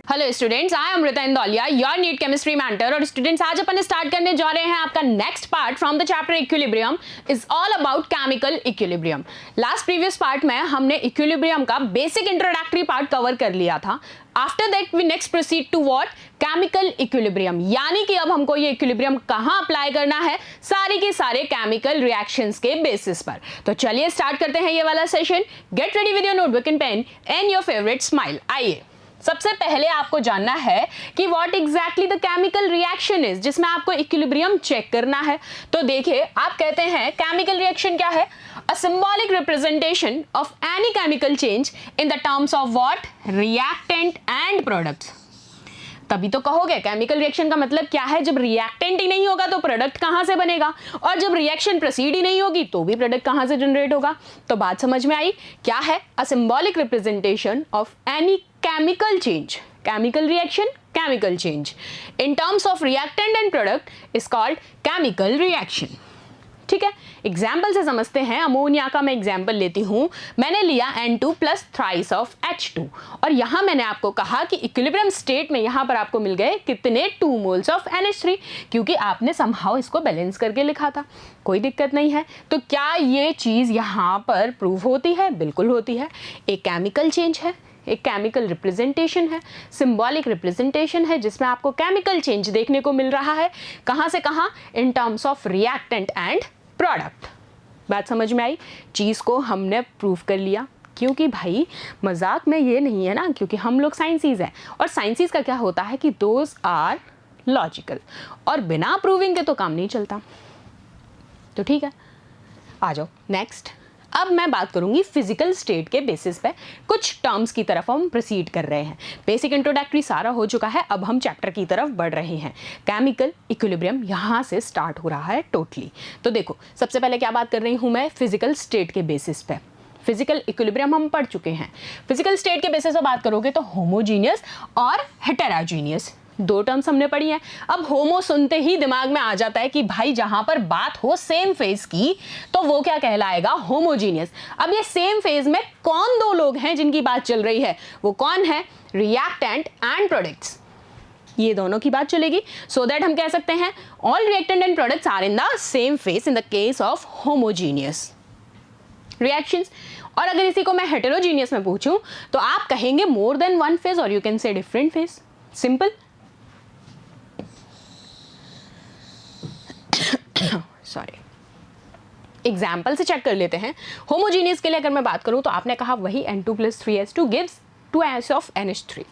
Hello students, I am Amrita Indauliya, your NEET chemistry mentor. और students, आज अपन स्टार्ट करने जा रहे हैं आपका next part from the chapter equilibrium is all about chemical equilibrium. Last previous part में हमने इक्विलिब्रियम का बेसिक इंट्रोडक्टरी पार्ट कवर कर लिया था। After that we next proceed to what, chemical equilibrium, यानी कि अब हमको ये इक्विलिब्रियम कहाँ अप्लाई करना है, सारे के सारे केमिकल रिएक्शंस के बेसिस पर। तो चलिए स्टार्ट करते हैं ये वाला session. Get ready with your notebook and pen and your favourite smile. आइए, सबसे पहले आपको जानना है कि what exactly the chemical reaction is, जिसमें आपको इक्विलिब्रियम चेक करना है। तो देखिए, आप कहते हैं केमिकल रिएक्शन क्या है, अ symbolic representation of any chemical change in the terms of what, reactant and products. तभी तो कहोगे केमिकल रिएक्शन का मतलब क्या है, जब रिएक्टेंट ही नहीं होगा तो प्रोडक्ट कहां से बनेगा, और जब रिएक्शन प्रोसीड ही नहीं होगी तो भी प्रोडक्ट कहां से जनरेट होगा। तो बात समझ में आई, क्या है, अ symbolic representation of any chemical change, chemical reaction, chemical change in terms of reactant and product is called chemical reaction. ठीक है, एग्जाम्पल से समझते हैं। अमोनिया का मैं एग्जाम्पल लेती हूं। मैंने लिया N2 plus thrice of H2 और यहां मैंने आपको कहा कि इक्विलिब्रियम स्टेट में यहां पर आपको मिल गए कितने 2 मोल्स ऑफ NH3, क्योंकि आपने समहाउ इसको बैलेंस करके लिखा था। कोई दिक्कत नहीं है। तो क्या ये चीज यहां पर प्रूव होती है? बिल्कुल होती है। एक केमिकल चेंज है, एक केमिकल रिप्रेजेंटेशन है, सिंबॉलिक रिप्रेजेंटेशन है, जिसमें आपको केमिकल चेंज देखने को मिल रहा है। कहां से कहां? In terms of reactant and product. बात समझ में आई? चीज को हमने प्रूव कर लिया, क्योंकि भाई मजाक में ये नहीं है ना, क्योंकि हम लोग साइंसीज हैं और साइंसीज का क्या होता है कि दोज आर लॉजिकल, और बिना प्रूविंग के तो काम नहीं चलता। तो ठीक है, आ जाओ नेक्स्ट। अब मैं बात करूंगी फिजिकल स्टेट के बेसिस पे, कुछ टर्म्स की तरफ हम प्रोसीड कर रहे हैं। बेसिक इंट्रोडक्टरी सारा हो चुका है, अब हम चैप्टर की तरफ बढ़ रहे हैं। केमिकल इक्विलिब्रियम यहां से स्टार्ट हो रहा है टोटली। तो देखो, सबसे पहले क्या बात कर रही हूं मैं, फिजिकल स्टेट के बेसिस पे। फिजिकल इक्विलिब्रियम हम पढ़ चुके हैं। फिजिकल स्टेट के बेसिस पे बात करोगे तो होमोजीनियस और हेटेरोजीनियस, दो टर्म्स हमने पढ़ी हैं। अब होमो सुनते ही दिमाग में आ जाता है कि भाई जहां पर बात हो सेम फेज की तो वो क्या कहलाएगा, होमोजीनियस। अब ये सेम फेज में कौन दो लोग हैं जिनकी बात चल रही है, वो कौन है, रिएक्टेंट एंड प्रोडक्ट्स, ये दोनों की बात चलेगी। सो दैट हम कह सकते हैं all reactant and products are in the same phase in the case of homogeneous reactions. और अगर इसी को मैं हेटेरोजीनियस में पूछूं तो आप कहेंगे मोर देन वन फेज और यू कैन से different phase. Simple. Sorry, example से चेक कर लेते हैं। होमोजीनियस के लिए अगर मैं बात करूं तो आपने कहा वही N2 plus 3H2 gives 2S of NH3।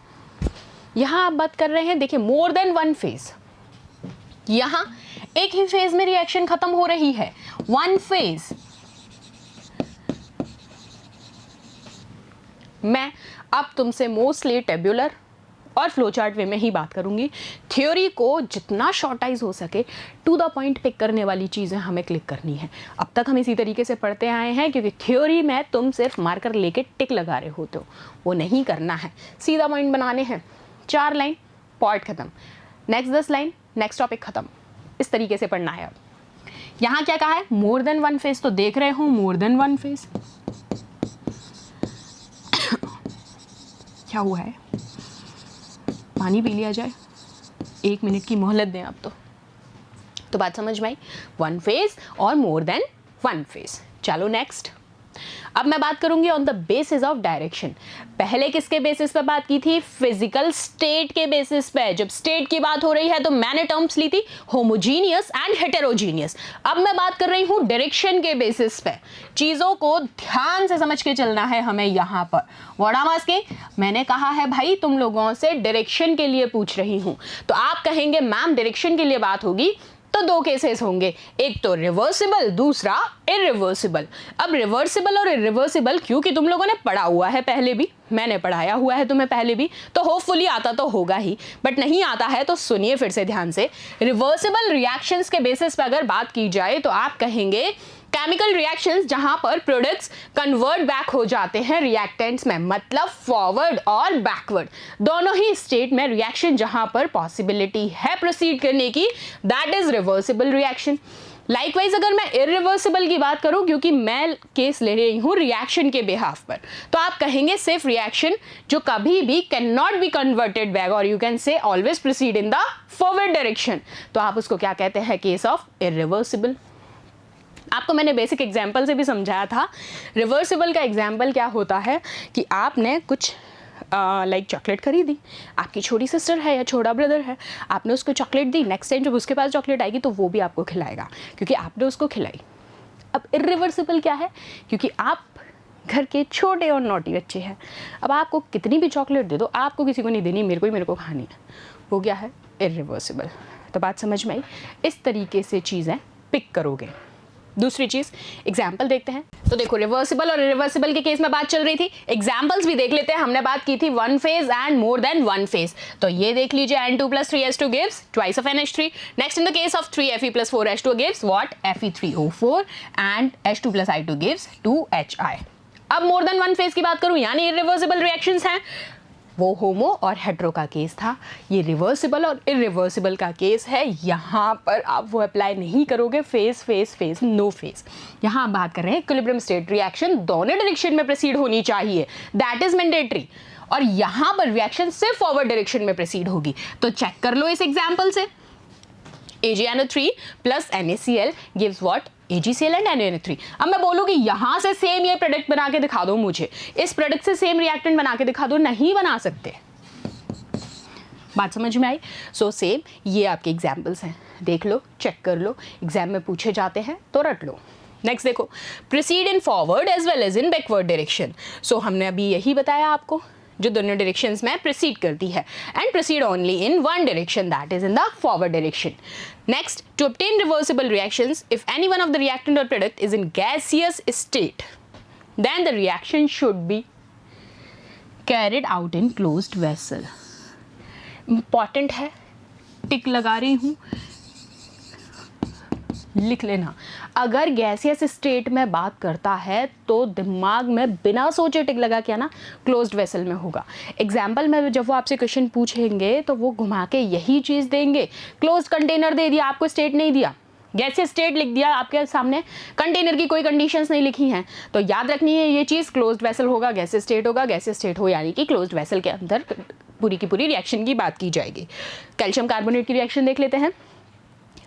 यहां आप बात कर रहे हैं, देखिए मोर देन वन फेज, यहां एक ही फेज में रिएक्शन खत्म हो रही है, वन फेज। मैं अब तुमसे मोस्टली टेब्यूलर और फ्लोचार्ट वे में ही बात करूंगी। थ्योरी को जितना शॉर्टाइज हो सके टू द पॉइंट पिक करने वाली चीज़ें हमें क्लिक करनी है। अब तक हम इसी तरीके से पढ़ते आए हैं, क्योंकि थ्योरी में तुम सिर्फ मार्कर लेके टिक लगा रहे होते हो, वो नहीं करना है। सीधा पॉइंट बनाने हैं, 4 लाइन पॉइंट खत्म, नेक्स्ट 10 लाइन नेक्स्ट टॉपिक खत्म, इस तरीके से पढ़ना है। अब यहाँ क्या कहा है, मोर देन वन फेज, तो देख रहे हो मोर देन वन फेज क्या हुआ है, पानी पी लिया जाए, 1 मिनट की मोहलत दें आप तो बात समझ में आई, वन फेज और मोर देन वन फेज। चलो नेक्स्ट। अब मैं बात करूंगी on the basis of direction. पहले किसके बेसिस पे बात की थी, फिजिकल स्टेट के बेसिस पे। जब स्टेट की बात हो रही है तो मैंने टर्म्स ली थी होमोजीनियस एंड हेटेरोजीनियस। अब मैं बात कर रही हूं डायरेक्शन के बेसिस पे। चीजों को ध्यान से समझ के चलना है हमें। यहां पर व्हाट आई एम आस्किंग, मैंने कहा है भाई तुम लोगों से डायरेक्शन के लिए पूछ रही हूं, तो आप कहेंगे मैम डायरेक्शन के लिए बात होगी तो 2 केसेस होंगे, एक तो रिवर्सिबल, दूसरा इरिवर्सिबल। अब रिवर्सिबल और इरिवर्सिबल क्योंकि तुम लोगों ने पढ़ा हुआ है पहले भी, मैंने पढ़ाया हुआ है तुम्हें पहले भी, तो होपफुली आता तो होगा ही, बट नहीं आता है तो सुनिए फिर से ध्यान से। रिवर्सिबल रिएक्शंस के बेसिस पर अगर बात की जाए तो आप कहेंगे केमिकल रिएक्शंस जहां पर प्रोडक्ट्स कन्वर्ट बैक हो जाते हैं रिएक्टेंट्स में, मतलब फॉरवर्ड और बैकवर्ड दोनों ही स्टेट में रिएक्शन जहां पर पॉसिबिलिटी है प्रोसीड करने की, that is reversible reaction. Likewise अगर मैं इरिवर्सिबल की बात करूं, क्योंकि मैं केस ले रही हूं रिएक्शन के बिहाफ पर, तो आप कहेंगे सिर्फ रिएक्शन जो कभी भी can not be converted back, और you can say always proceed in the forward direction, तो आप उसको क्या कहते हैं, केस ऑफ इरिवर्सिबल। आपको मैंने बेसिक एग्जाम्पल से भी समझाया था। रिवर्सिबल का एग्जाम्पल क्या होता है कि आपने कुछ लाइक चॉकलेट खरीदी, आपकी छोटी सिस्टर है या छोटा ब्रदर है, आपने उसको चॉकलेट दी, नेक्स्ट टाइम जब उसके पास चॉकलेट आएगी तो वो भी आपको खिलाएगा क्योंकि आपने उसको खिलाई। अब इरिवर्सिबल क्या है, क्योंकि आप घर के छोटे और नॉटी बच्चे हैं, अब आपको कितनी भी चॉकलेट दे दो, आपको किसी को नहीं देनी, मेरे को खानी है, वो क्या है, इरिवर्सिबल। तो बात समझ में आई, इस तरीके से चीज़ें पिक करोगे। दूसरी चीज एग्जाम्पल देखते हैं। तो देखो रिवर्सिबल और इरिवर्सिबल के केस में बात चल रही थी, एग्जाम्पल्स भी देख लेते हैं। हमने बात की थी one phase and more than one phase, तो ये देख लीजिए N2 + 3H2 gives twice of NH3. Next in the case of 3Fe + 4H2 gives what, Fe3O4 and H2 + I2 gives 2HI। अब मोर देन वन फेज की बात करूं, यानी irreversible reactions हैं, वो होमो और हेट्रो का केस था। ये रिवर्सिबल और इरिवर्सिबल का केस है, यहाँ पर आप वो अप्लाई नहीं करोगे phase phase phase no phase. यहाँ आप बात कर रहे हैं इक्विलिब्रियम स्टेट, रिएक्शन दोनों डायरेक्शन में प्रोसीड होनी चाहिए, दैट इज मैंडेटरी, और यहाँ पर रिएक्शन सिर्फ फॉरवर्ड डायरेक्शन में प्रोसीड होगी। तो चेक कर लो इस एग्जाम्पल से, AgNO3 + NaCl gives what, AgCl and NaNO3। अब मैं बोलूँ कि यहाँ से सेम ये प्रोडक्ट बना के दिखा दो मुझे, इस प्रोडक्ट से सेम रिएक्टेंट बना के दिखा दो, नहीं बना सकते। बात समझ में आई? सो सेम ये आपके एग्जाम्पल्स हैं, देख लो, चेक कर लो, एग्जाम में पूछे जाते हैं तो रट लो। नेक्स्ट देखो, proceed in forward as well as in backward direction. So हमने अभी यही बताया आपको, जो दोनों डायरेक्शंस में प्रोसीड करती है, and proceed only in one direction, that is in the forward direction. Next, to obtain reversible reactions, if any one of the reactant or product is in gaseous state, then the reaction should be carried out in closed vessel। Important है, टिक लगा रही हूँ, लिख लेना। अगर gaseous state में बात करता है तो दिमाग में बिना सोचे टिक लगा क्या ना, क्लोज्ड वेसल में होगा। एग्जाम्पल में जब वो आपसे क्वेश्चन पूछेंगे तो वो घुमा के यही चीज़ देंगे, क्लोज्ड कंटेनर दे दिया, आपको स्टेट नहीं दिया, गैसियस स्टेट लिख दिया आपके सामने, कंटेनर की कोई कंडीशंस नहीं लिखी हैं, तो याद रखनी है ये चीज़, क्लोज्ड वेसल होगा, गैसियस स्टेट होगा, गैसियस स्टेट हो यानी कि क्लोज्ड वेसल के अंदर पूरी की पूरी रिएक्शन की बात की जाएगी। कैल्शियम कार्बोनेट की रिएक्शन देख लेते हैं,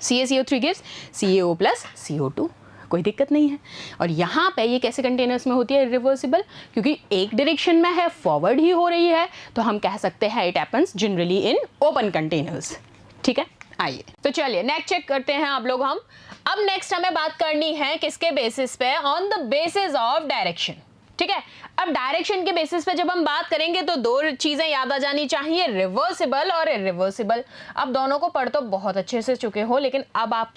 CaCO3 gives CaO + CO2, कोई दिक्कत नहीं है। और यहाँ पे ये कैसे कंटेनर्स में होती है रिवर्सिबल, क्योंकि एक डायरेक्शन में है, फॉरवर्ड ही हो रही है, तो हम कह सकते हैं it happens generally in open containers. ठीक है, आइए तो चलिए नेक्स्ट चेक करते हैं आप लोग हम। अब नेक्स्ट हमें बात करनी है किसके बेसिस पे, on the basis of direction. ठीक है, अब डायरेक्शन के बेसिस पे जब हम बात करेंगे तो दो चीजें याद आ जानी चाहिए, रिवर्सिबल और इरिवर्सिबल। अब दोनों को पढ़ तो बहुत अच्छे से चुके हो, लेकिन अब आप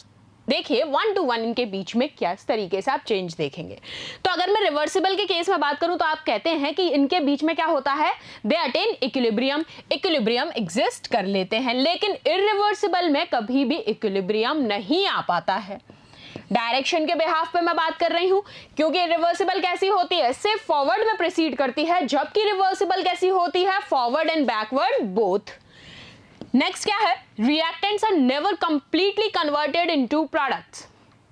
देखिए 1 to 1 इनके बीच में क्या तरीके से आप चेंज देखेंगे। तो अगर मैं रिवर्सिबल के केस में बात करूं तो आप कहते हैं कि इनके बीच में क्या होता है, they attain equilibrium, equilibrium exist कर लेते हैं, लेकिन इरिवर्सिबल में कभी भी इक्विलिब्रियम नहीं आ पाता है। डायरेक्शन के बिहाफ पे मैं बात कर रही हूं, क्योंकि रिवर्सिबल कैसी होती है, सिर्फ फॉरवर्ड में प्रोसीड करती है, जबकि रिवर्सिबल कैसी होती है, forward and backward both. Next क्या है, reactants are never completely converted into products.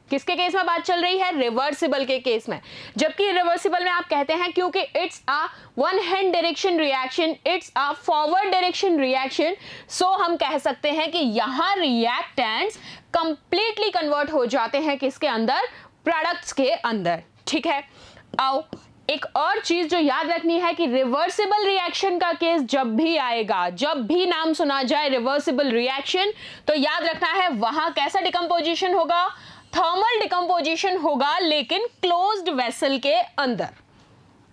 किसके केस में बात चल रही है, रिवर्सिबल के केस में, जबकि रिवर्सिबल में आप कहते हैं क्योंकि it's a one hand direction reaction, it's a forward direction reaction, so हम कह सकते हैं कि यहां रिएक्टेंट्स कंप्लीटली कन्वर्ट हो जाते हैं किसके अंदर, प्रोडक्ट्स के अंदर। ठीक है, आओ एक और चीज जो याद रखनी है कि रिवर्सिबल रिएक्शन का केस जब भी आएगा, जब भी नाम सुना जाए रिवर्सिबल रिएक्शन, तो याद रखना है वहां कैसा डिकम्पोजिशन होगा, थर्मल डिकम्पोजिशन होगा, लेकिन क्लोज्ड वेसल के अंदर।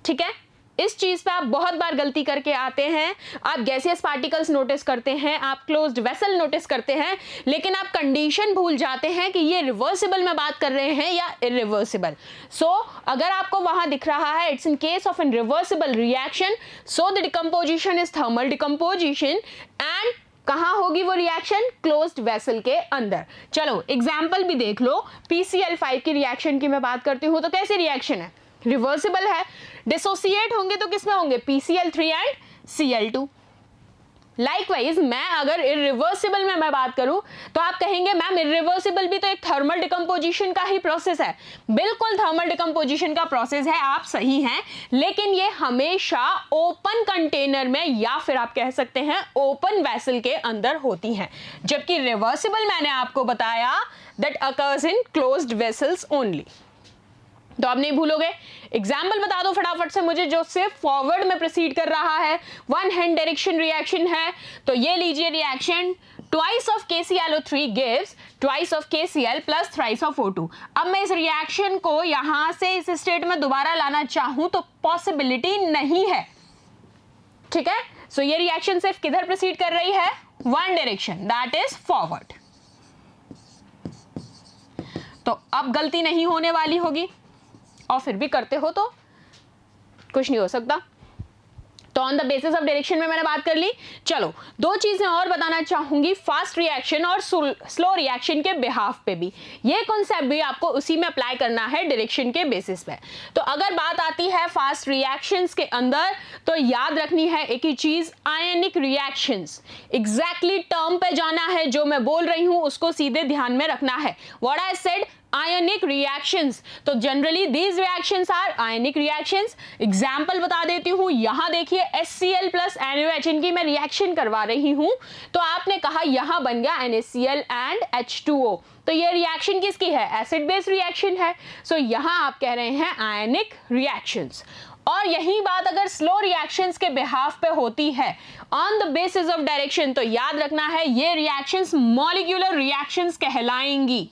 ठीक है, इस चीज पे आप बहुत बार गलती करके आते हैं, आप गैसियस पार्टिकल्स नोटिस करते हैं, आप क्लोज्ड वेसल नोटिस करते हैं, लेकिन आप कंडीशन भूल जाते हैं कि ये रिवर्सिबल में बात कर रहे हैं या इरिवर्सिबल। सो अगर आपको वहां दिख रहा है it's in case of an reversible reaction, so the decomposition is thermal decomposition, and कहां होगी वो रिएक्शन, क्लोज्ड वेसल के अंदर। चलो एग्जाम्पल भी देख लो, PCl5 की रिएक्शन की मैं बात करती हूं तो कैसी रिएक्शन है, रिवर्सिबल है, डिसोसिएट होंगे तो किसमें होंगे, PCl3 एंड Cl2। लाइकवाइज मैं अगर इरिवर्सिबल में मैं बात करूं तो आप कहेंगे मैम इरिवर्सिबल भी तो एक थर्मल डिकम्पोजिशन का ही प्रोसेस है। बिल्कुल थर्मल डिकम्पोजिशन का प्रोसेस है, आप सही हैं, लेकिन ये हमेशा ओपन कंटेनर में या फिर आप कह सकते हैं ओपन वेसल के अंदर होती हैं, जबकि रिवर्सिबल मैंने आपको बताया that occurs in closed vessels only. तो आप नहीं भूलोगे। एग्जाम्पल बता दो फटाफट से मुझे जो सिर्फ फॉरवर्ड में प्रोसीड कर रहा है, वन हैंड डायरेक्शन रिएक्शन है। तो ये लीजिए reaction, twice of KClO3 gives twice of KCl plus thrice of O2। अब मैं इस रिएक्शन को यहां से इस स्टेट में दोबारा लाना चाहूं तो पॉसिबिलिटी नहीं है, ठीक है। सो ये रिएक्शन सिर्फ किधर प्रोसीड कर रही है, one direction, that is forward. तो अब गलती नहीं होने वाली होगी, और फिर भी करते हो तो कुछ नहीं हो सकता। तो on the basis of direction में मैंने बात कर ली। चलो दो चीजें और बताना चाहूंगी, फास्ट रिएक्शन और स्लो रिएक्शन के बिहाफ पे भी। ये कॉन्सेप्ट भी आपको उसी में अप्लाई करना है डायरेक्शन के बेसिस पे। तो अगर बात आती है फास्ट रिएक्शंस के अंदर तो याद रखनी है एक ही चीज, आयनिक रिएक्शंस। एग्जैक्टली टर्म पे जाना है, जो मैं बोल रही हूं उसको सीधे ध्यान में रखना है। What I said, ionic reactions। तो generally these reactions are ionic reactions। Example बता देती हूं, यहां देखिए HCl प्लस NaOH, इनकी मैं रिएक्शन करवा रही हूं, तो आपने कहा यहां बन गया NaCl एंड H2O। तो ये रिएक्शन किसकी है, एसिड बेस रिएक्शन है। सो यहां आप कह रहे हैं आयनिक रिएक्शंस। और यही बात अगर स्लो रिएक्शंस के बिहाफ पे होती है on the basis of direction, तो याद रखना है ये रिएक्शंस मॉलिक्यूलर रिएक्शंस कहलाएंगी।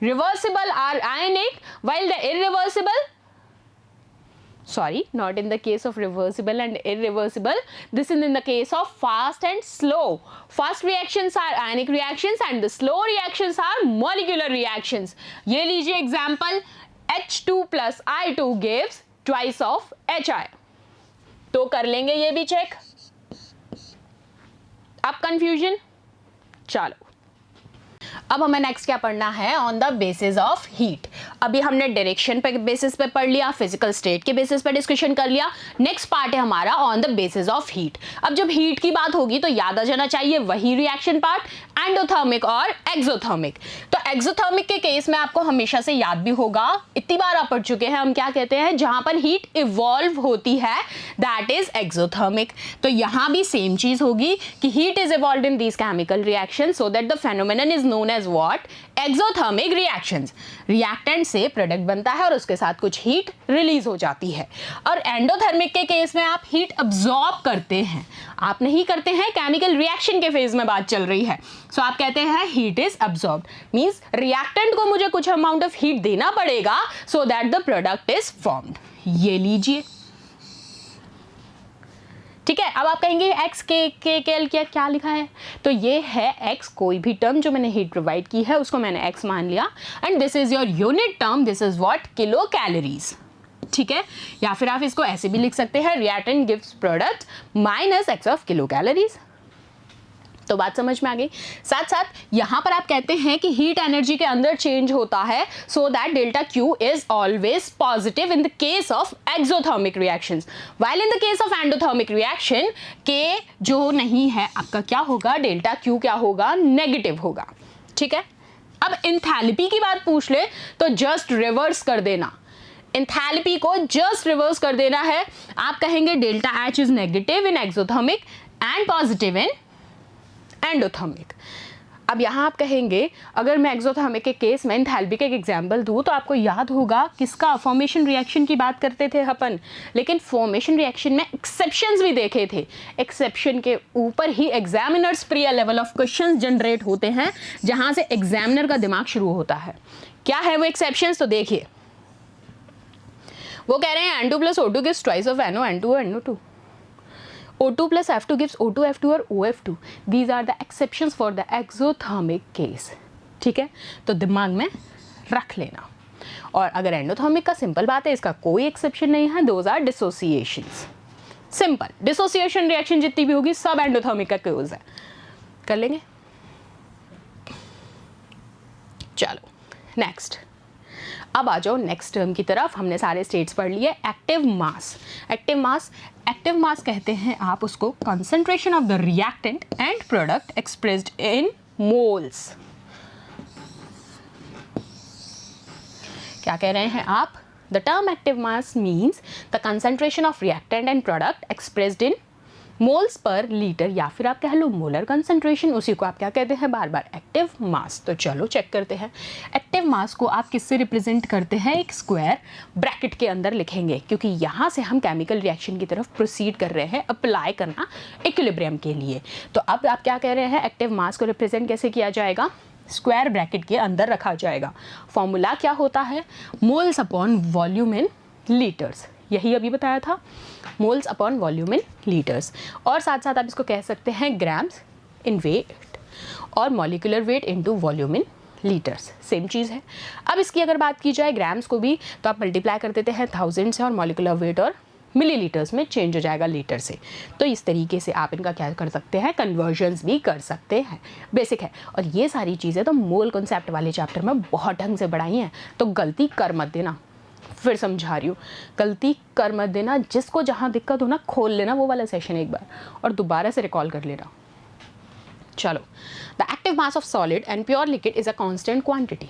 Reversible are ionic, while the irreversible, sorry, not in the case of reversible and irreversible, this is in the case of fast and slow. Fast reactions are ionic reactions and the slow reactions are molecular reactions. ये लीजिए example, H2 plus I2 gives twice of HI। तो कर लेंगे ये भी check. अब confusion, चलो अब हमें नेक्स्ट क्या पढ़ना है, on the basis of heat. अभी हमने डायरेक्शन पे बेसिस पे पढ़ लिया, फिजिकल स्टेट के बेसिस पे डिस्कशन कर लिया। नेक्स्ट पार्ट है हमारा on the basis of heat. अब जब हीट की बात होगी तो याद आ जाना चाहिए वही रिएक्शन पार्ट, एंडोथर्मिक और एक्सोथर्मिक। तो एक्सोथर्मिक के केस में आपको हमेशा से याद भी होगा, इतनी बार आप पढ़ चुके हैं, हम क्या कहते हैं जहां पर हीट इवॉल्व होती है दैट इज एक्सोथर्मिक। तो यहां भी सेम चीज होगी कि heat is evolved in these chemical reaction so that the phenomenon is known as what, exothermic reactions. Reactant से प्रोडक्ट बनता है और उसके साथ कुछ हीट रिलीज हो जाती है। और एंडोथर्मिक के केस में आप हीट अब्सॉर्ब करते हैं, आप नहीं करते हैं, केमिकल रिएक्शन के फेज में बात चल रही है। सो आप कहते हैं heat is absorbed, means reactant को मुझे कुछ अमाउंट ऑफ हीट देना पड़ेगा सो that the product is formed. ये लीजिए, ठीक है। अब आप कहेंगे एक्स के क्या लिखा है, तो ये है एक्स, कोई भी टर्म जो मैंने हीट प्रोवाइड की है उसको मैंने एक्स मान लिया, and this is your unit term, this is what, kilo calories, ठीक है। या फिर आप इसको ऐसे भी लिख सकते हैं, reactant gives product minus x of kilo calories. तो बात समझ में आ गई। साथ साथ यहां पर आप कहते हैं कि हीट एनर्जी के अंदर चेंज होता है so that delta Q is always positive in the case of exothermic reactions, while in the case of endothermic reaction के जो नहीं है आपका क्या होगा, डेल्टा क्यू क्या होगा, नेगेटिव होगा, ठीक है। अब इंथैल्पी की बात पूछ ले तो जस्ट रिवर्स कर देना, इंथैल्पी को जस्ट रिवर्स कर देना है। आप कहेंगे delta H is negative in exothermic and positive in endothermic. अब यहां आप कहेंगे अगर मैं एक्सोथर्मिक के केस में एंथैल्पी का एक एग्जांपल दूं तो आपको याद होगा किसका, फॉर्मेशन रिएक्शन की बात करते थे अपन, लेकिन फॉर्मेशन रिएक्शन में एक्सेप्शंस भी देखे थे। एक्सेप्शन के ऊपर ही examiners pre level of questions generate होते हैं जहां से एग्जामिनर का दिमाग शुरू होता है। क्या है वो एक्सेप्शंस, तो देखिए वो कह रहे हैं N2 plus O2 gives twice of NO, N2 और NO2, O2 plus F2 gives O2 F2 और OF2। These are the exceptions for the exothermic case, ठीक है। तो दिमाग में रख लेना। और अगर एंडोथर्मिक का सिंपल बात है, इसका कोई एक्सेप्शन नहीं है, those are dissociations. Simple dissociation reaction जितनी भी होगी सब एंडोथर्मिक का केस है, कर लेंगे। चलो नेक्स्ट, अब आ जाओ नेक्स्ट टर्म की तरफ। हमने सारे स्टेट्स पढ़ लिए। Active mass, active mass active mass कहते हैं आप उसको concentration of the reactant and product expressed in moles. क्या कह रहे हैं आप? The term active mass means the concentration of reactant and product expressed in moles per litre, या फिर आप कह लो मोलर कंसंट्रेशन, उसी को आप क्या कहते हैं बार बार? Active mass. तो चलो चेक करते हैं। एक्टिव मास को आप किससे रिप्रेजेंट करते हैं? एक स्क्वायर ब्रैकेट के अंदर लिखेंगे, क्योंकि यहाँ से हम केमिकल रिएक्शन की तरफ प्रोसीड कर रहे हैं अप्लाई करना इक्विलिब्रियम के लिए। तो अब आप क्या कह रहे हैं? एक्टिव मास को रिप्रेजेंट कैसे किया जाएगा? स्क्वायर ब्रैकेट के अंदर रखा जाएगा। फॉर्मूला क्या होता है? Moles upon volume in litres, यही अभी बताया था, moles upon volume in litres. और साथ साथ आप इसको कह सकते हैं ग्राम्स इन वेट और molecular weight into volume in litres, same चीज़ है। अब इसकी अगर बात की जाए ग्राम्स को भी, तो आप मल्टीप्लाई कर देते हैं 1000 से और मॉलिक्यूलर वेट और मिलीलीटर्स में चेंज हो जाएगा लीटर से। तो इस तरीके से आप इनका क्या कर सकते हैं? कन्वर्जन्स भी कर सकते हैं। बेसिक है। और ये सारी चीज़ें तो मोल कॉन्सेप्ट वाले चैप्टर में बहुत ढंग से पढ़ाई हैं, तो गलती कर मत देना। फिर समझा रही हूँ, गलती कर मत देना। जिसको जहाँ दिक्कत हो ना, खोल लेना वो वाला सेशन एक बार और दोबारा से रिकॉल कर लेना। चलो, the active mass of solid and pure liquid is a constant quantity,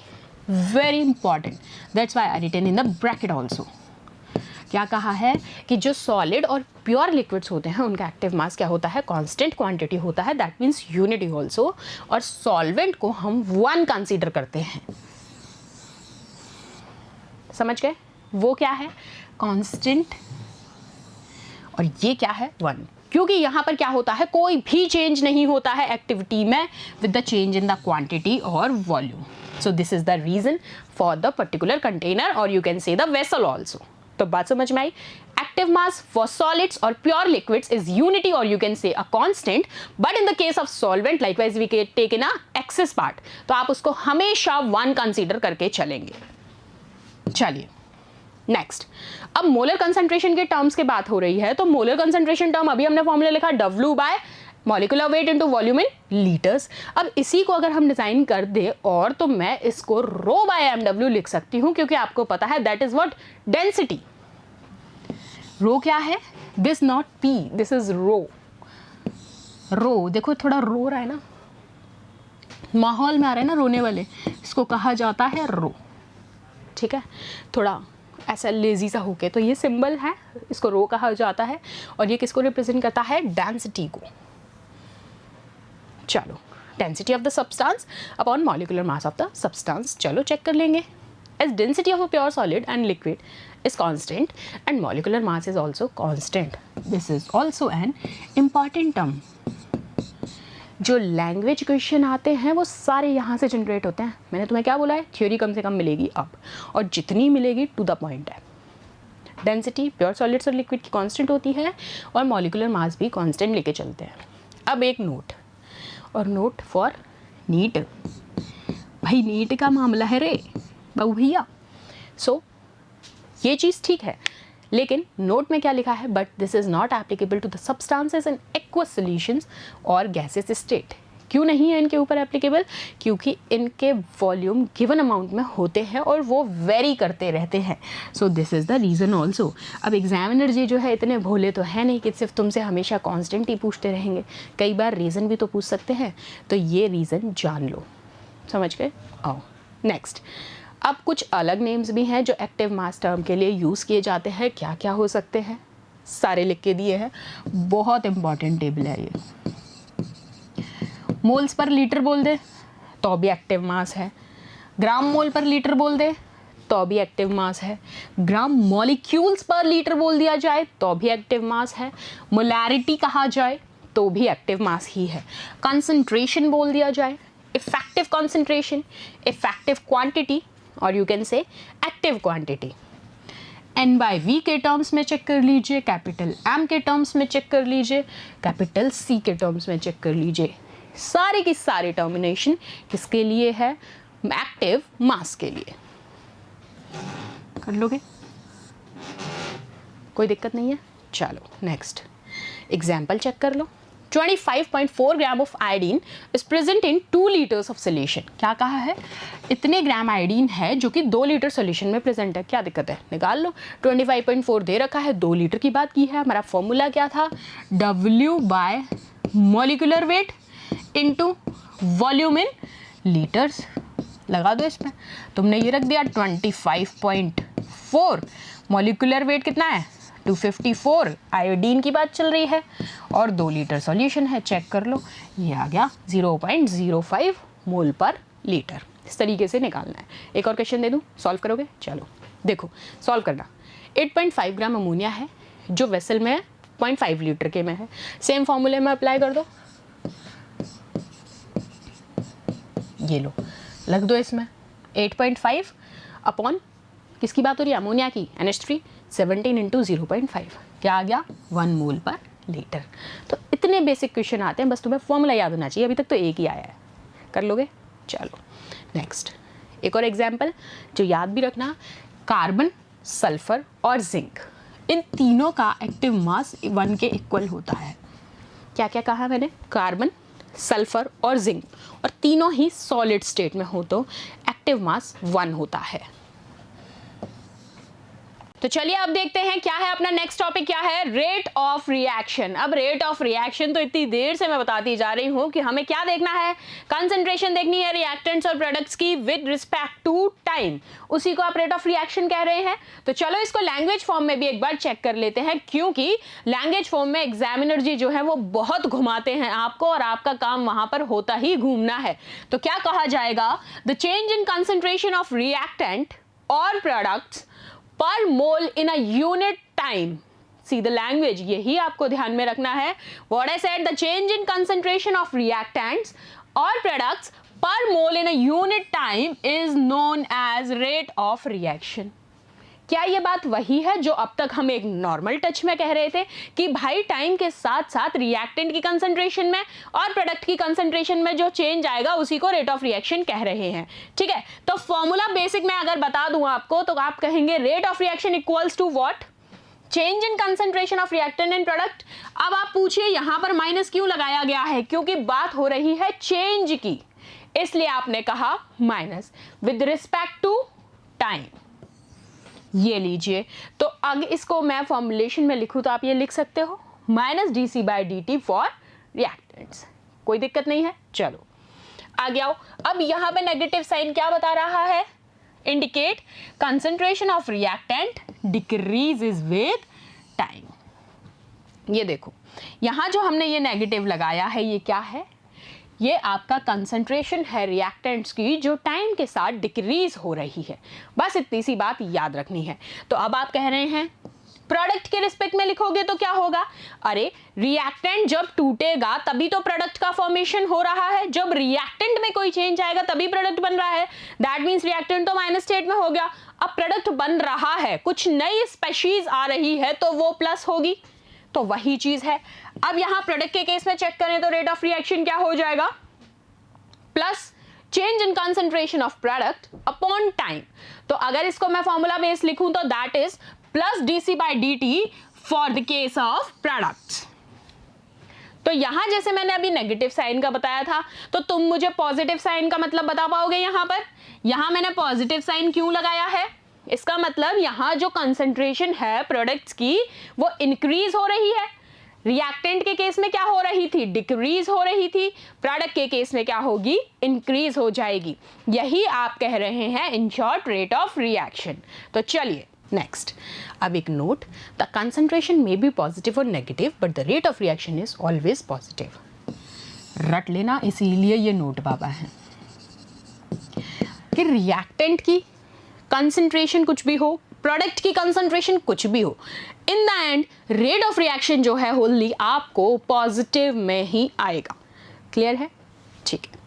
very important, that's why I written in the bracket also. क्या कहा है कि जो सॉलिड और प्योर लिक्विड्स होते हैं उनका एक्टिव मास क्या होता है? कांस्टेंट क्वांटिटी होता है, दैट मीन्स यूनिटी ऑल्सो। और सॉल्वेंट को हम 1 कंसीडर करते हैं, समझ गए? वो क्या है? कांस्टेंट, और ये क्या है? 1। क्योंकि यहाँ पर क्या होता है? कोई भी चेंज नहीं होता है एक्टिविटी में with the change in the quantity और volume. So this is the reason for the particular container, और you can say the vessel also. तो बात समझ में आई? एक्टिव मास फॉर सॉलिड्स और प्योर लिक्विड्स इज यूनिटी, और you can say a constant, but in the case of solvent likewise we can take in a excess part, तो आप उसको हमेशा 1 कंसीडर करके चलेंगे। चलिए नेक्स्ट, अब मोलर कंसंट्रेशन के टर्म्स की बात हो रही है, तो मोलर कंसंट्रेशन टर्म अभी हमने फॉर्मूला लिखा W bye molecular weight into volume in litres. अब इसी को अगर हम डिजाइन कर दे और, तो मैं इसको रो बाय mw लिख सकती हूं, क्योंकि आपको पता है that is what? Density. Rho क्या है? This not p, this is rho. Rho देखो थोड़ा रो रहा है ना, माहौल में आ रहा है ना रोने वाले, इसको कहा जाता है रो। ठीक है, थोड़ा ऐसा लेजी सा होके, तो ये सिंबल है, इसको रो कहा जाता है। और ये किसको रिप्रेजेंट करता है? डेंसिटी को। चलो, density of the substance upon molecular mass of the substance. चलो चेक कर लेंगे। As density of a pure solid and liquid is constant and molecular mass is also constant. This is also an important term. जो language question आते हैं वो सारे यहाँ से जनरेट होते हैं। मैंने तुम्हें क्या बोला है? थ्योरी कम से कम मिलेगी अब, और जितनी मिलेगी टू द पॉइंट है। डेंसिटी प्योर सॉलिड्स और लिक्विड की कांस्टेंट होती है, और मॉलिक्यूलर मास भी कांस्टेंट लेके चलते हैं। अब एक नोट, और नोट फॉर नीट, भाई नीट का मामला है रे बाबू भैया। सो ये चीज़ ठीक है, लेकिन नोट में क्या लिखा है? But this is not applicable to the substances in aqueous solutions और गैसेस स्टेट। क्यों नहीं है इनके ऊपर एप्लीकेबल? क्योंकि इनके वॉल्यूम गिवन अमाउंट में होते हैं और वो वेरी करते रहते हैं। So this is the reason also. अब एग्जामिनर जी जो है इतने भोले तो है नहीं कि सिर्फ तुमसे हमेशा कॉन्स्टेंट ही पूछते रहेंगे, कई बार रीज़न भी तो पूछ सकते हैं। तो ये रीज़न जान लो, समझ गए? आओ नेक्स्ट। अब कुछ अलग नेम्स भी हैं जो एक्टिव मास टर्म के लिए यूज़ किए जाते हैं। क्या क्या हो सकते हैं? सारे लिख के दिए हैं, बहुत इंपॉर्टेंट टेबल है ये। मोल्स पर लीटर बोल दे तो भी एक्टिव मास है, ग्राम मोल पर लीटर बोल दे तो भी एक्टिव मास है, ग्राम मॉलिक्यूल्स पर लीटर बोल दिया जाए तो भी एक्टिव मास है, मोलैरिटी कहा जाए तो भी एक्टिव मास ही है, कंसंट्रेशन बोल दिया जाए, इफेक्टिव कंसंट्रेशन, इफेक्टिव क्वांटिटी, और यू कैन से active quantity. N by V के टर्म्स में चेक कर लीजिए, कैपिटल M के टर्म्स में चेक कर लीजिए, कैपिटल C के टर्म्स में चेक कर लीजिए। सारे की सारी टर्मिनेशन किसके लिए है? एक्टिव मास के लिए। कर लोगे? कोई दिक्कत नहीं है? चलो नेक्स्ट एग्जाम्पल चेक कर लो। 25.4 gram of iodine is present in 2 litres of solution. क्या कहा है? इतने ग्राम आयोडीन है जो कि 2 लीटर सोल्यूशन में प्रेजेंट है। क्या दिक्कत है? निकाल लो। 25.4 दे रखा है, 2 लीटर की बात की है। हमारा फॉर्मूला क्या था? W bye molecular weight into volume in litres. लगा दो इसमें। तुमने ये रख दिया 25.4, मॉलिक्यूलर वेट कितना है? 254, आयोडीन की बात चल रही है और 2 लीटर सॉल्यूशन है। चेक कर लो, ये आ गया 0.05 मोल पर लीटर। इस तरीके से निकालना है। एक और क्वेश्चन दे दूं, सॉल्व करोगे? चलो देखो सॉल्व करना। 8.5 ग्राम अमोनिया है जो वेसल में 0.5 लीटर के में है। सेम फॉर्मूले में अप्लाई कर दो। ये लो, लग दो इसमें 8.5 अपॉन किसकी बात हो रही है? अमोनिया की, NH3, 17 इंटू 0.5 क्या आ गया? 1 मोल पर लीटर। तो इतने बेसिक क्वेश्चन आते हैं, बस तुम्हें फॉर्मूला याद होना चाहिए। अभी तक तो एक ही आया है, कर लोगे? चलो नेक्स्ट एक और एग्जाम्पल जो याद भी रखना। कार्बन, सल्फर और जिंक, इन तीनों का एक्टिव मास 1 के इक्वल होता है। क्या क्या कहा मैंने? कार्बन, सल्फर और जिंक, और तीनों ही सॉलिड स्टेट में हो तो एक्टिव मास 1 होता है। तो चलिए अब देखते हैं क्या है अपना नेक्स्ट टॉपिक। क्या है? Rate of reaction. अब रेट ऑफ रिएक्शन तो इतनी देर से मैं बताती जा रही हूं कि हमें क्या देखना है? कंसंट्रेशन देखनी है रिएक्टेंट्स और प्रोडक्ट्स की विद रिस्पेक्ट टू टाइम। उसी को आप रेट ऑफ रिएक्शन कह रहे हैं। तो चलो इसको लैंग्वेज फॉर्म में भी एक बार चेक कर लेते हैं, क्योंकि लैंग्वेज फॉर्म में एग्जामिनर जी जो है वो बहुत घुमाते हैं आपको, और आपका काम वहां पर होता ही घूमना है। तो क्या कहा जाएगा? The change in concentration of reactant और products per mole in a unit time. See the language, यही आपको ध्यान में रखना है। What I said, the change in concentration of reactants और products per mole in a unit time is known as rate of reaction. क्या ये बात वही है जो अब तक हम एक नॉर्मल टच में कह रहे थे कि भाई टाइम के साथ साथ रिएक्टेंट की कंसंट्रेशन में और प्रोडक्ट की कंसंट्रेशन में जो चेंज आएगा उसी को रेट ऑफ रिएक्शन कह रहे हैं? ठीक है, तो फॉर्मूला बेसिक में अगर बता दूं आपको तो आप कहेंगे rate of reaction equals to what? Change in concentration of reactant and product. अब आप पूछिए यहां पर माइनस क्यों लगाया गया है? क्योंकि बात हो रही है चेंज की, इसलिए आपने कहा minus with respect to time. ये लीजिए, तो अगर इसको मैं फॉर्मुलेशन में लिखूं तो आप ये लिख सकते हो माइनस dc/dt फॉर रिएक्टेंट्स। कोई दिक्कत नहीं है। चलो आगे आओ। अब यहां पे नेगेटिव साइन क्या बता रहा है? Indicate concentration of reactant decreases with time. ये देखो यहां जो हमने ये नेगेटिव लगाया है, ये क्या है? ये आपका कंसंट्रेशन है रिएक्टेंट्स की जो टाइम के साथ डिक्रीज हो रही है। बस इतनी सी बात याद रखनी है। तो अब आप कह रहे हैं प्रोडक्ट के रिस्पेक्ट में लिखोगे तो क्या होगा? अरे रिएक्टेंट जब टूटेगा तभी तो प्रोडक्ट का फॉर्मेशन हो रहा है। जब रिएक्टेंट में कोई चेंज आएगा तभी प्रोडक्ट बन रहा है। दैट मींस रिएक्टेंट तो माइनस स्टेट में हो गया, अब प्रोडक्ट बन रहा है, कुछ नई स्पेशीज आ रही है तो वो प्लस होगी। तो वही चीज है। अब यहां प्रोडक्ट के केस में चेक करें तो रेट ऑफ रिएक्शन क्या हो जाएगा? Plus change in concentration of product upon time. तो अगर इसको मैं फॉर्मूला बेस लिखूं तो that is plus dc/dt for the case of product. तो यहां जैसे मैंने अभी नेगेटिव साइन का बताया था, तो तुम मुझे पॉजिटिव साइन का मतलब बता पाओगे? यहां पर यहां मैंने पॉजिटिव साइन क्यों लगाया है? इसका मतलब यहां जो कंसंट्रेशन है प्रोडक्ट्स की वो इंक्रीज हो रही है। रिएक्टेंट के केस में क्या हो रही थी? डिक्रीज हो रही थी। प्रोडक्ट के केस में क्या होगी? इंक्रीज हो जाएगी। यही आप कह रहे हैं in short rate of reaction. तो चलिए नेक्स्ट, अब एक note, the concentration may be positive और negative but the rate of reaction is always positive. रट लेना, इसीलिए ये नोट बाबा है कि रिएक्टेंट की कंसंट्रेशन कुछ भी हो, प्रोडक्ट की कंसंट्रेशन कुछ भी हो, in the end rate of reaction जो है होली आपको पॉजिटिव में ही आएगा। क्लियर है? ठीक है।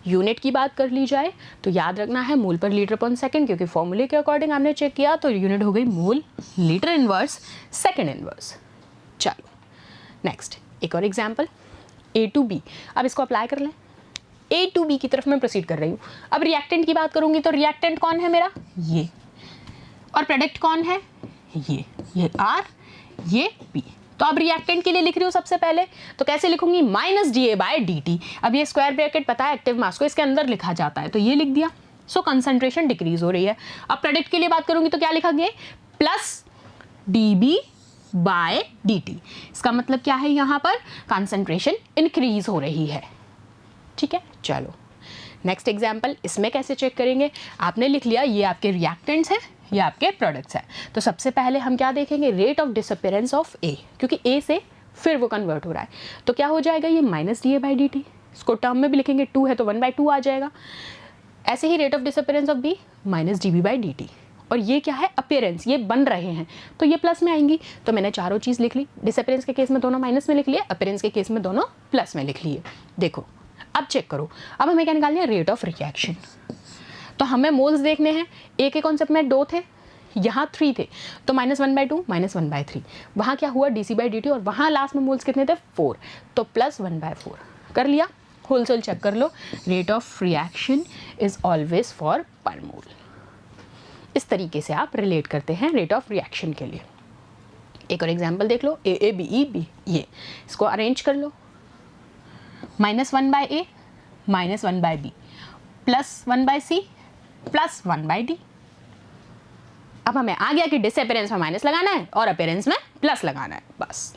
यूनिट की बात कर ली जाए तो याद रखना है मोल पर लीटर पर सेकंड, क्योंकि फॉर्मूले के अकॉर्डिंग हमने चेक किया तो यूनिट हो गई मोल, लीटर इनवर्स, सेकंड इनवर्स। चलो नेक्स्ट एक और एग्जांपल, A to B। अब इसको अप्लाई कर लें। A to B की तरफ मैं प्रोसीड कर रही हूँ। अब रिएक्टेंट की बात करूंगी तो रिएक्टेंट कौन है मेरा? ये। और प्रोडक्ट कौन है? ये R, ये B। तो अब रिएक्टेंट के लिए लिख रही हूँ सबसे पहले, तो कैसे लिखूंगी, माइनस dA/dt। अब ये स्क्वायर ब्रैकेट पता है एक्टिव मास को इसके अंदर लिखा जाता है, तो ये लिख दिया। सो कंसंट्रेशन डिक्रीज हो रही है। अब प्रोडक्ट के लिए बात करूंगी तो क्या लिखा गया, प्लस dB/dt। इसका मतलब क्या है, यहाँ पर कंसंट्रेशन इंक्रीज हो रही है। ठीक है, चलो नेक्स्ट एग्जाम्पल, इसमें कैसे चेक करेंगे, आपने लिख लिया ये आपके रिएक्टेंट्स हैं, ये आपके प्रोडक्ट्स हैं। तो सबसे पहले हम क्या देखेंगे, रेट ऑफ डिसअपीयरेंस ऑफ ए, क्योंकि ए से फिर वो कन्वर्ट हो रहा है, तो क्या हो जाएगा ये माइनस dA/dt। इसको टर्म में भी लिखेंगे, 2 है तो 1/2 आ जाएगा। ऐसे ही rate of disappearance of B minus dB/dt। और ये क्या है, अपीयरेंस, ये बन रहे हैं तो ये प्लस में आएंगी। तो मैंने चारों चीज़ लिख ली, डिसअपीयरेंस के केस में दोनों माइनस में लिख लिए, अपीयरेंस के केस में दोनों प्लस में लिख लिए। देखो अब चेक करो, अब हमें क्या निकालना है, रेट ऑफ रिएक्शन। तो हमें मोल्स देखने हैं, ए के कॉन्सेप्ट में 2 थे, यहाँ 3 थे, तो -1/2 -1/3। वहाँ क्या हुआ, dC/dt, और वहाँ लास्ट में मोल्स कितने थे, 4, तो +1/4 कर लिया। होलसेल चेक कर लो, rate of reaction is always for per mole. इस तरीके से आप रिलेट करते हैं रेट ऑफ रिएक्शन के लिए। एक और एग्जांपल देख लो, AABE ये, इसको अरेंज कर लो, -1/A -1/B +1/C +1/D। अब हमें आ गया कि डिसअपीयरेंस में माइनस लगाना है और अपीयरेंस में प्लस लगाना है, बस।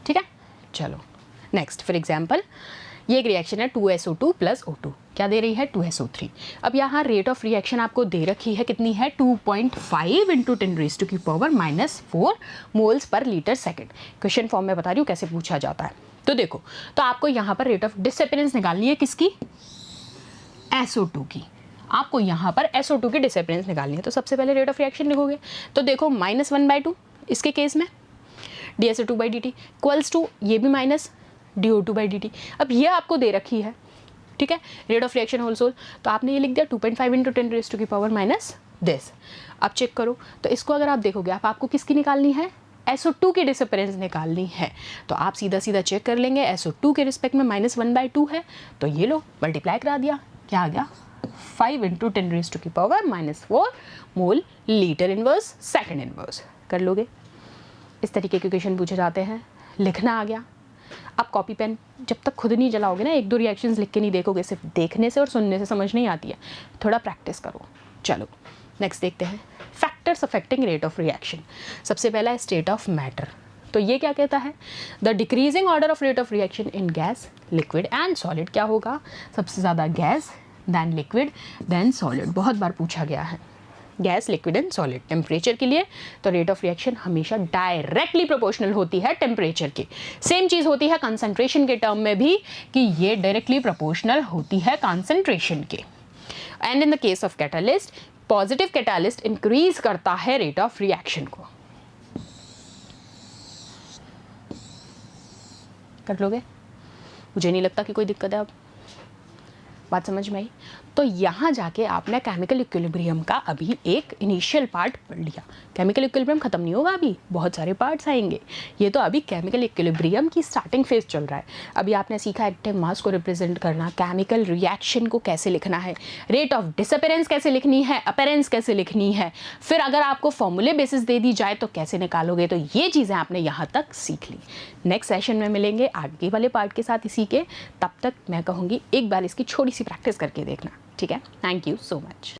ठीक है, चलो नेक्स्ट फॉर एग्जांपल, ये एक रिएक्शन है 2SO2 + O2, क्या दे रही है, 2SO3। अब यहाँ रेट ऑफ रिएक्शन आपको दे रखी है, कितनी है, 2.5 × 10⁻⁴ moles per litre second. Question form में बता रही हूँ कैसे पूछा जाता है। तो देखो, तो आपको यहाँ पर रेट ऑफ डिसअपीयरेंस निकालनी है, किसकी, SO2 की। आपको यहाँ पर SO2 की डिसअपीयरेंस निकालनी है, तो सबसे पहले रेट ऑफ रिएक्शन लिखोगे, तो देखो -1/2 इसके केस में dSO2/dt इक्वल्स टू ये भी माइनस dO2/dt। अब ये आपको दे रखी है, ठीक है, रेट ऑफ रिएक्शन होल, तो आपने ये लिख दिया 2.5 × 10⁻⁻⁻⁻। अब चेक करो, तो इसको अगर आप देखोगे, आपको किसकी निकालनी है, SO2 की डिसअपीयरेंस निकालनी है। तो आप सीधा सीधा चेक कर लेंगे, SO2 के रिस्पेक्ट में -1/2 है, तो ये लो मल्टीप्लाई करा दिया, क्या आ गया, 5 × 10⁻⁻⁴ mole litre inverse second inverse. कर लोगे, इस तरीके के क्वेश्चन पूछे जाते हैं, लिखना आ गया। अब कॉपी पेन जब तक खुद नहीं चलाओगे ना, 1-2 रिएक्शंस लिख के नहीं देखोगे, सिर्फ देखने से और सुनने से समझ नहीं आती है, थोड़ा प्रैक्टिस करो। चलो नेक्स्ट देखते हैं, factors affecting rate of reaction. सबसे पहला है स्टेट ऑफ मैटर। तो ये क्या कहता है, the decreasing order of rate of reaction in gas, liquid and solid. क्या होगा, सबसे ज़्यादा gas, then liquid, then solid. बहुत बार पूछा गया है, gas, liquid and solid. Temperature के लिए तो रेट ऑफ रिएक्शन हमेशा डायरेक्टली प्रोपोर्शनल होती है टेम्परेचर के। सेम चीज़ होती है कंसंट्रेशन के टर्म में भी, कि ये डायरेक्टली प्रोपोर्शनल होती है कंसंट्रेशन के। And in the case of catalyst, positive catalyst increase करता है रेट ऑफ रिएक्शन को। कर लोगे, मुझे नहीं लगता कि कोई दिक्कत है। अब बात समझ में आई। तो यहाँ जाके आपने केमिकल इक्विलिब्रियम का अभी एक इनिशियल पार्ट पढ़ लिया। केमिकल इक्विलिब्रियम खत्म नहीं होगा, अभी बहुत सारे पार्ट्स आएंगे। ये तो अभी केमिकल इक्विलिब्रियम की स्टार्टिंग फेज चल रहा है। अभी आपने सीखा एक्टिव मास को रिप्रेजेंट करना, केमिकल रिएक्शन को कैसे लिखना है, रेट ऑफ डिसअपीयरेंस कैसे लिखनी है, अपीयरेंस कैसे लिखनी है, फिर अगर आपको फॉर्मूले बेसिस दे दी जाए तो कैसे निकालोगे। तो ये चीज़ें आपने यहाँ तक सीख ली। नेक्स्ट सेशन में मिलेंगे आगे वाले पार्ट के साथ इसी के। तब तक मैं कहूँगी एक बार इसकी छोटी सी प्रैक्टिस करके देखना, ठीक है। Thank you so much.